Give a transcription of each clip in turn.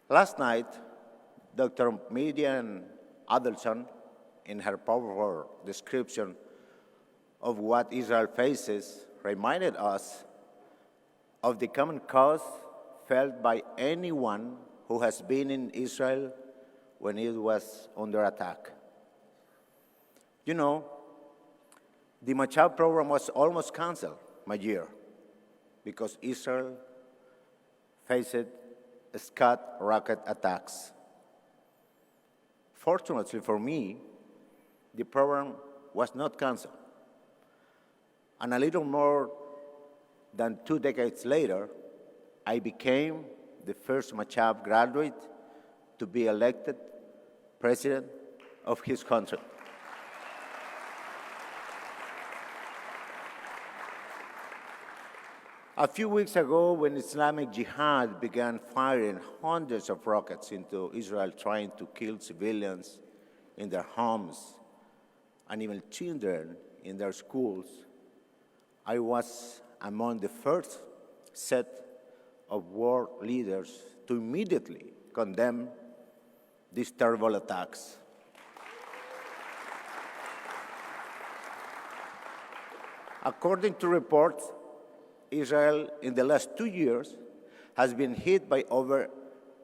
Last night, Dr. Midian Adelson, in her powerful description of what Israel faces, reminded us of the common cause felt by anyone who has been in Israel when it was under attack. You know, the Machab program was almost canceled my year because Israel faced Scud rocket attacks. Fortunately for me, the program was not canceled. And a little more than 2 decades later, I became the first Machab graduate to be elected president of his country. A few weeks ago, when Islamic Jihad began firing hundreds of rockets into Israel, trying to kill civilians in their homes and even children in their schools, I was among the first set of world leaders to immediately condemn these terrible attacks. According to reports, Israel, in the last 2 years, has been hit by over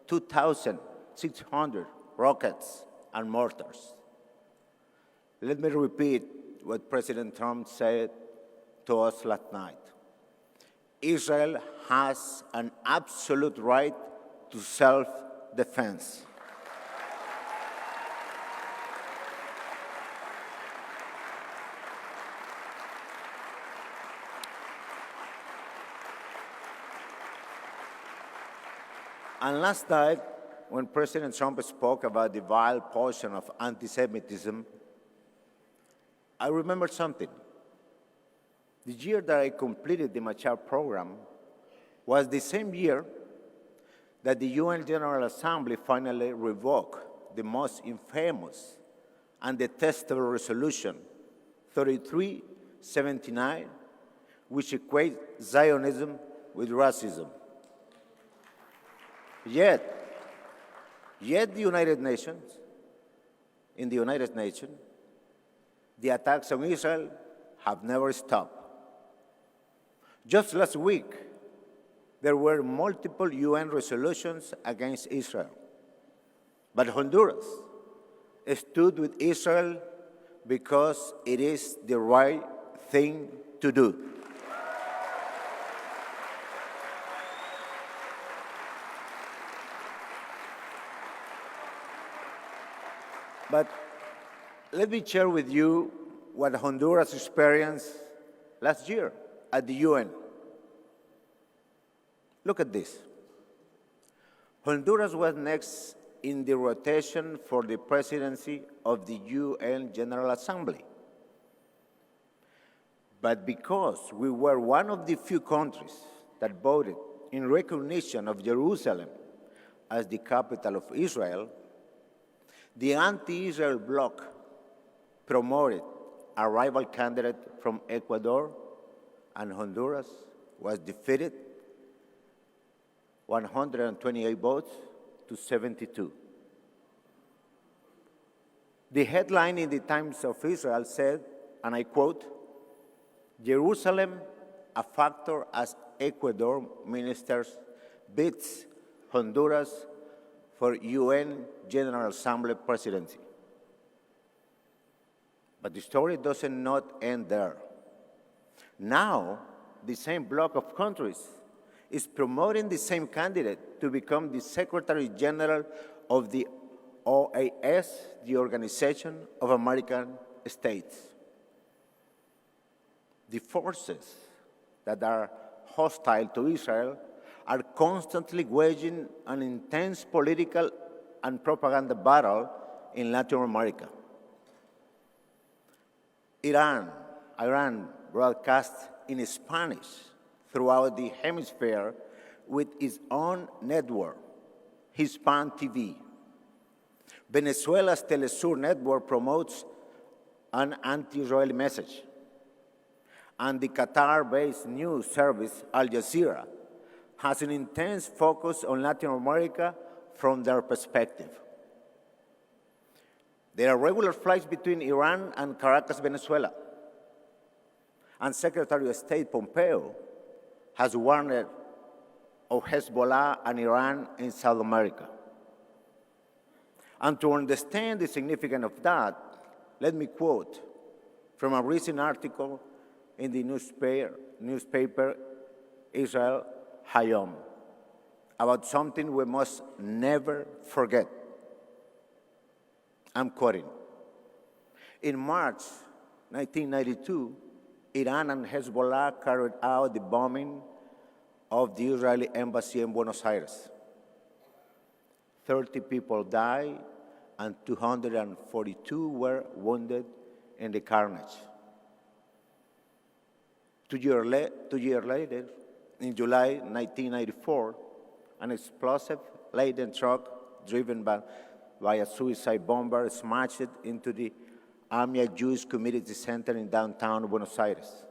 2,600 rockets and mortars. Let me repeat what President Trump said to us last night. Israel has an absolute right to self-defense. And last night, when President Trump spoke about the vile poison of anti-Semitism, I remembered something. The year that I completed the Machar program was the same year that the UN General Assembly finally revoked the most infamous and detestable resolution, 3379, which equates Zionism with racism. Yet the United Nations, in the United Nations, the attacks on Israel have never stopped. Just last week, there were multiple UN resolutions against Israel. But Honduras stood with Israel because it is the right thing to do. But let me share with you what Honduras experienced last year at the UN. Look at this. Honduras was next in the rotation for the presidency of the UN General Assembly. But because we were one of the few countries that voted in recognition of Jerusalem as the capital of Israel, the anti-Israel bloc promoted a rival candidate from Ecuador, and Honduras was defeated 128 votes to 72. The headline in the Times of Israel said, and I quote, "Jerusalem, a factor as Ecuador ministers beats Honduras for UN General Assembly presidency." But the story doesn't not end there. Now, the same bloc of countries is promoting the same candidate to become the Secretary General of the OAS, the Organization of American States. The forces that are hostile to Israel are constantly waging an intense political and propaganda battle in Latin America. Iran broadcasts in Spanish throughout the hemisphere with its own network, Hispan TV. Venezuela's Telesur network promotes an anti-Israeli message. And the Qatar-based news service Al Jazeera has an intense focus on Latin America from their perspective. There are regular flights between Iran and Caracas, Venezuela. And Secretary of State Pompeo has warned of Hezbollah and Iran in South America. And to understand the significance of that, let me quote from a recent article in the newspaper Israel Hayom about something we must never forget. I'm quoting. In March 1992, Iran and Hezbollah carried out the bombing of the Israeli embassy in Buenos Aires. 30 people died and 242 were wounded in the carnage. 2 years later, in July 1994, an explosive-laden truck driven by a suicide bomber smashed into the AMIA Jewish Community Center in downtown Buenos Aires,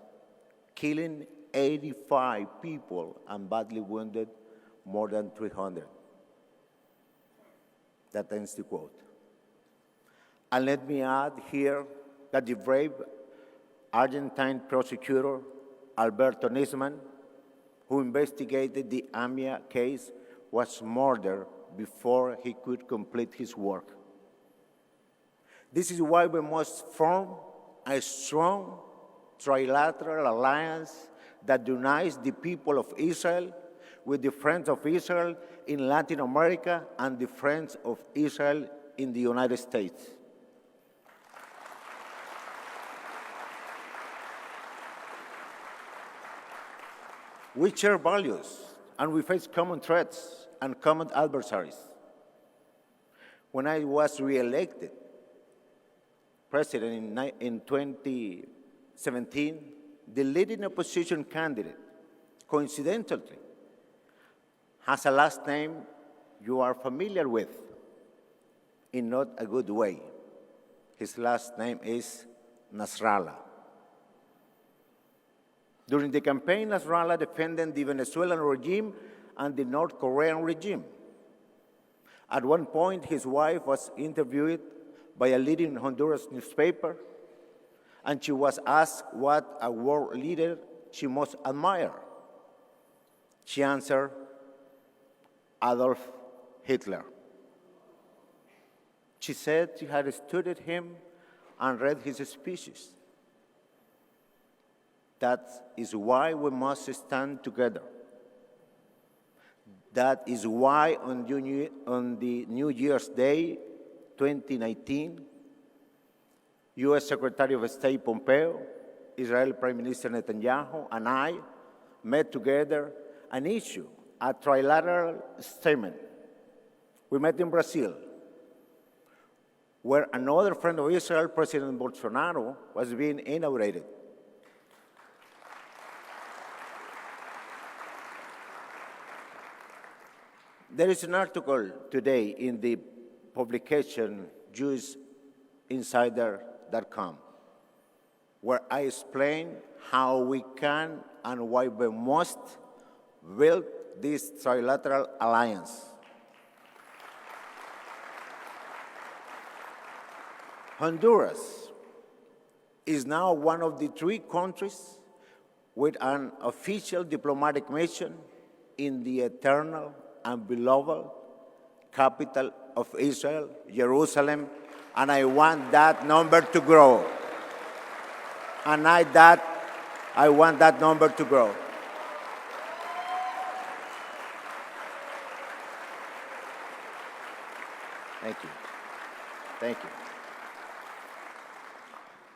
killing 85 people and badly wounded more than 300. That ends the quote. And let me add here that the brave Argentine prosecutor, Alberto Nisman, who investigated the AMIA case, was murdered before he could complete his work. This is why we must form a strong trilateral alliance that unites the people of Israel with the Friends of Israel in Latin America and the Friends of Israel in the United States. We share values, and we face common threats and common adversaries. When I was re-elected president in 2017, the leading opposition candidate, coincidentally, has a last name you are familiar with, in not a good way. His last name is Nasrallah. During the campaign, Nasrallah defended the Venezuelan regime and the North Korean regime. At one point, his wife was interviewed by a leading Honduras newspaper, and she was asked what a world leader she most admired. She answered, Adolf Hitler. She said she had studied him and read his speeches. That is why we must stand together. That is why on the New Year's Day, 2019, U.S. Secretary of State Pompeo, Israel Prime Minister Netanyahu, and I met together and issued a trilateral statement. We met in Brazil, where another friend of Israel, President Bolsonaro, was being inaugurated. There is an article today in the publication JewishInsider.com where I explain how we can and why we must build this trilateral alliance. Honduras is now one of the 3 countries with an official diplomatic mission in the eternal and beloved capital of Israel, Jerusalem, and I want that number to grow. And I want that number to grow. Thank you. Thank you.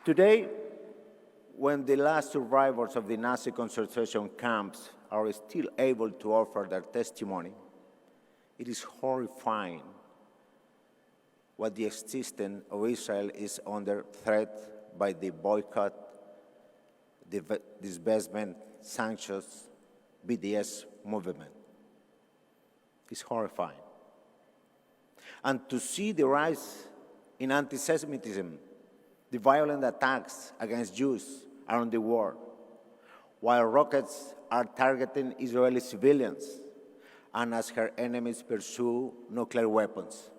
Today, when the last survivors of the Nazi concentration camps are still able to offer their testimony, it is horrifying what the existence of Israel is under threat by the boycott, the divestment, sanctions, BDS movement. It's horrifying. And to see the rise in anti-Semitism, the violent attacks against Jews around the world, while rockets are targeting Israeli civilians and as her enemies pursue nuclear weapons.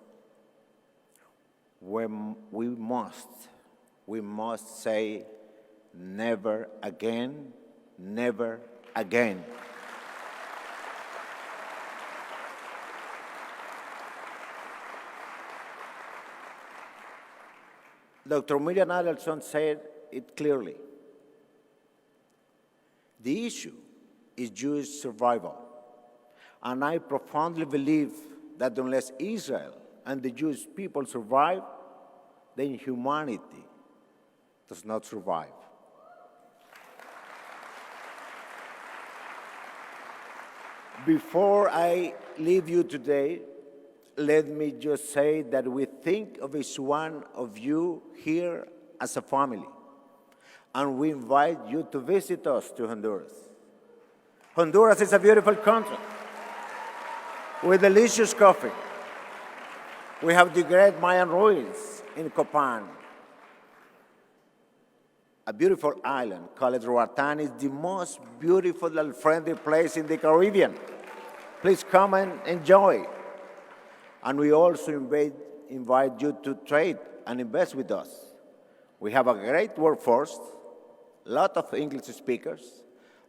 We must say never again, never again. Dr. Miriam Adelson said it clearly. The issue is Jewish survival. And I profoundly believe that unless Israel and the Jewish people survive, then humanity does not survive. Before I leave you today, let me just say that we think of each one of you here as a family, and we invite you to visit us to Honduras. Honduras is a beautiful country with delicious coffee. We have the great Mayan ruins in Copan. A beautiful island called Roatan is the most beautiful and friendly place in the Caribbean. Please come and enjoy. And we also invite you to trade and invest with us. We have a great workforce, a lot of English speakers,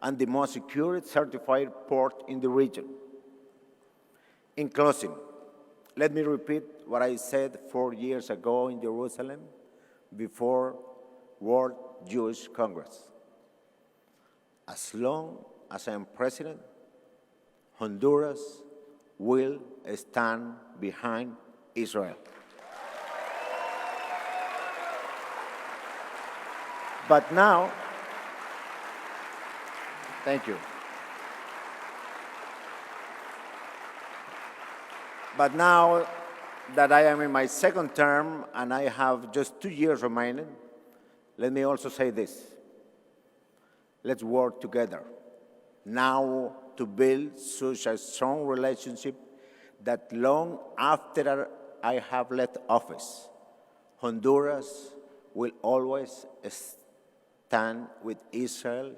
and the most secure certified port in the region. In closing, let me repeat what I said 4 years ago in Jerusalem before World Jewish Congress. As long as I am president, Honduras will stand behind Israel. But now, thank you. But now that I am in my second term and I have just 2 years remaining, let me also say this. Let's work together now to build such a strong relationship that long after I have left office, Honduras will always stand with Israel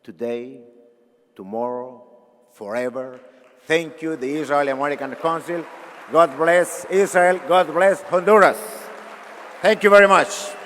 today, tomorrow, forever. Thank you, the Israeli-American Council. God bless Israel. God bless Honduras. Thank you very much.